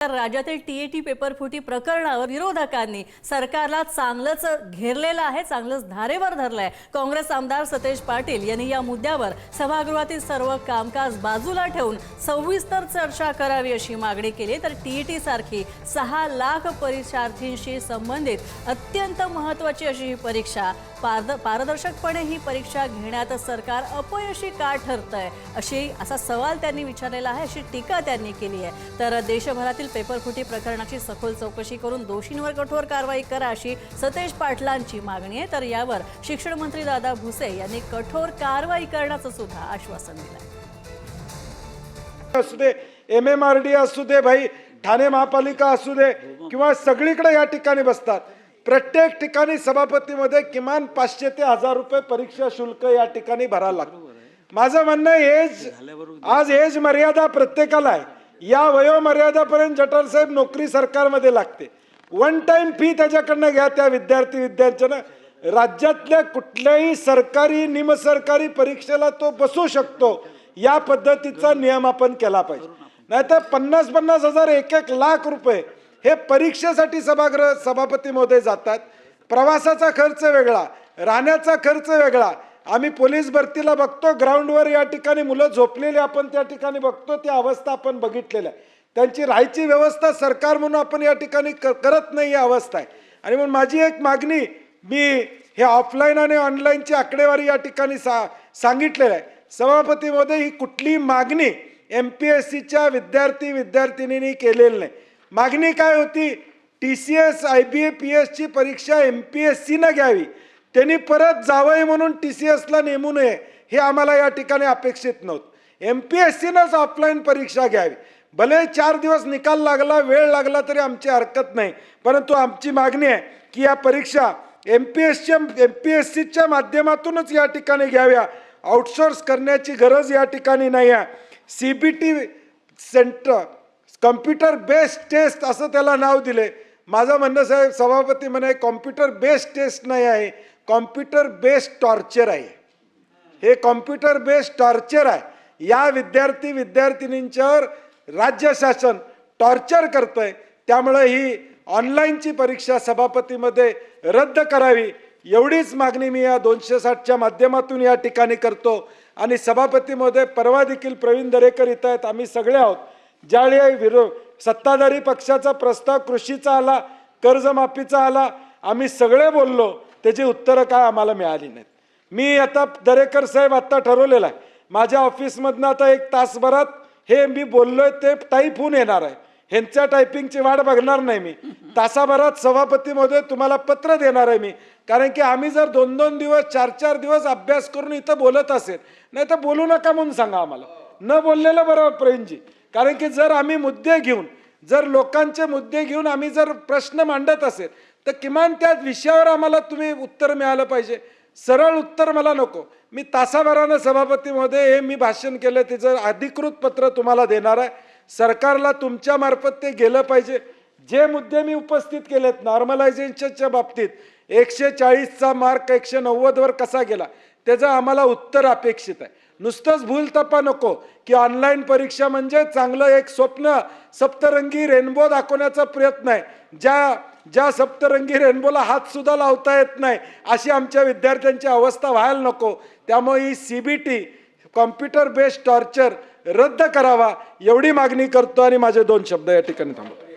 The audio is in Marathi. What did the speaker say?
राज्यातील टीएटी पेपर फुटी प्रकरणावर विरोधकांनी सरकारला चांगलंच घेरलेलं आहे, चांगलंच धारेवर धरलंय। काँग्रेस आमदार सतेज पाटील यांनी या मुद्द्यावर सभागृहातील सर्व कामकाज बाजूला ठेवून सविस्तर चर्चा करावी अशी मागणी केली। तर टीएटी सारखी 6 लाख परीक्षार्थींशी संबंधित अत्यंत महत्त्वाची अशी ही परीक्षा पारदर्शकपणे ही परीक्षा घेण्यात सरकार अपयशी का ठरतंय असा सवाल त्यांनी विचारलेला आहे, अशी टीका त्यांनी केली आहे। तर देशभरातील पेपरफुटी प्रकरणाची सखोल चौकशी करून दोषींवर कठोर कारवाई करा अशी सतेज पाटलांची मागणी आहे। तर यावर शिक्षण मंत्री दादा भुसे यांनी कठोर कारवाई करण्याचं सुद्धा आश्वासन दिलं। असू दे, MMRD असू दे, भाई ठाणे महापालिका असू दे किंवा सगळीकडे या ठिकाणी बसतात। प्रत्येक ठिकाणी सभापतीमध्ये किमान 500 ते 1000 रुपये परीक्षा शुल्क या ठिकाणी भरायला लागतं। माझं म्हणणं आज एज मर्यादा प्रत्येकाला आहे, या वयोमर्यादापर्यंत जठार साहेब नोकरी सरकारमध्ये लागते। वन टाइम फी त्याच्याकडनं घ्या त्या विद्यार्थ्यांना। राज्यातल्या कुठल्याही सरकारी निमसरकारी परीक्षेला तो बसू शकतो, या पद्धतीचा नियम आपण केला पाहिजे। नाहीतर 50-50 हजार 1-1 लाख रुपये हे परीक्षेसाठी सभापती महोदय जातात। प्रवासाचा खर्च वेगळा, राहण्याचा खर्च वेगळा। आम्ही पोलीस भरतीला बघतो, ग्राउंडवर या ठिकाणी मुलं झोपलेली आपण त्या ठिकाणी बघतो, ती अवस्था आपण बघितलेल्या आहे। त्यांची राहायची व्यवस्था सरकार म्हणून आपण या ठिकाणी करत नाही, ही अवस्था आहे। आणि म्हणून माझी एक मागणी, मी हे ऑफलाईन आणि ऑनलाईनची आकडेवारी या ठिकाणी सांगितलेलं आहे। सभापती महोदय, ही कुठली मागणी MPSCच्या विद्यार्थिनींनी केलेली नाही। मागणी काय होती? TCS IBA PS ची परीक्षा MPSCनं घ्यावी, त्यांनी परत जावई म्हणून TCSला नेमू नये, हे आम्हाला या ठिकाणी अपेक्षित नव्हतं। MPSCनंच ऑफलाईन परीक्षा घ्यावी, भले 4 दिवस निकाल लागला, वेळ लागला तरी आमची हरकत नाही, परंतु आमची मागणी आहे की या परीक्षा MPSCच्या माध्यमातूनच या ठिकाणी घ्याव्या। आउटसोर्स करण्याची गरज या ठिकाणी नाही आहे। CBT center computer based test असं त्याला नाव दिले। माझं म्हणणं साहेब, सभापती म्हणे कॉम्प्युटर बेस्ड टेस्ट नाही आहे, कॉम्प्युटर बेस्ड टॉर्चर आहे। हे कॉम्प्युटर बेस्ड टॉर्चर आहे। या विद्यार्थिनींच्यावर राज्य शासन टॉर्चर करतंय। त्यामुळे ही ऑनलाईनची परीक्षा सभापतीमध्ये रद्द करावी, एवढीच मागणी मी या 260च्या माध्यमातून या ठिकाणी करतो। आणि सभापती महोदय, परवा देखील प्रवीण दरेकर इथं आहेत, आम्ही सगळे आहोत। ज्यावेळी सत्ताधारी पक्षाचा प्रस्ताव कृषीचा आला, कर्जमाफीचा आला, आम्ही सगळे बोललो, त्याची उत्तरं काय आम्हाला मिळाली नाहीत। मी आता दरेकर साहेब आता ठरवलेलं आहे, माझ्या ऑफिसमधनं आता 1 तासभरात हे मी बोललोय ते टाईप होऊन येणार आहे। ह्यांच्या टायपिंगची वाट बघणार नाही मी, तासाभरात सभापती महोदय तुम्हाला पत्र देणार आहे मी। कारण की आम्ही जर 2-2 दिवस 4-4 दिवस अभ्यास करून इथं बोलत असेल, नाही तर बोलू नका म्हणून सांगा आम्हाला, न बोललेलं बरं प्रवीणजी। कारण की जर आम्ही मुद्दे घेऊन, जर लोकांचे मुद्दे घेऊन आम्ही जर प्रश्न मांडत असेल, तर किमान त्या विषयावर आम्हाला तुम्ही उत्तर मिळालं पाहिजे। सरळ उत्तर मला नको। मी तासाभरानं सभापती महोदय हे मी भाषण केलं, त्याचं अधिकृत पत्र तुम्हाला देणार आहे। सरकारला तुमच्या मार्फत ते गेलं पाहिजे। जे मुद्दे मी उपस्थित केलेत नॉर्मलायझेशनच्या बाबतीत, 140चा मार्क 190 वर कसा गेला, त्याचं आम्हाला उत्तर अपेक्षित आहे। नुसतंच भूलथापा नको की ऑनलाईन परीक्षा म्हणजे चांगलं एक स्वप्न, सप्तरंगी रेनबो दाखवण्याचा प्रयत्न आहे। ज्या सप्तरंगी रेनबोला हात सुद्धा लावता येत नाही, अशी आमच्या विद्यार्थ्यांची अवस्था व्हायला नको। त्यामुळे ही CBT कॉम्प्युटर बेस्ड टॉर्चर रद्द करावा, एवढी मागणी करतो आणि माझे 2 शब्द या ठिकाणी थांबवतो।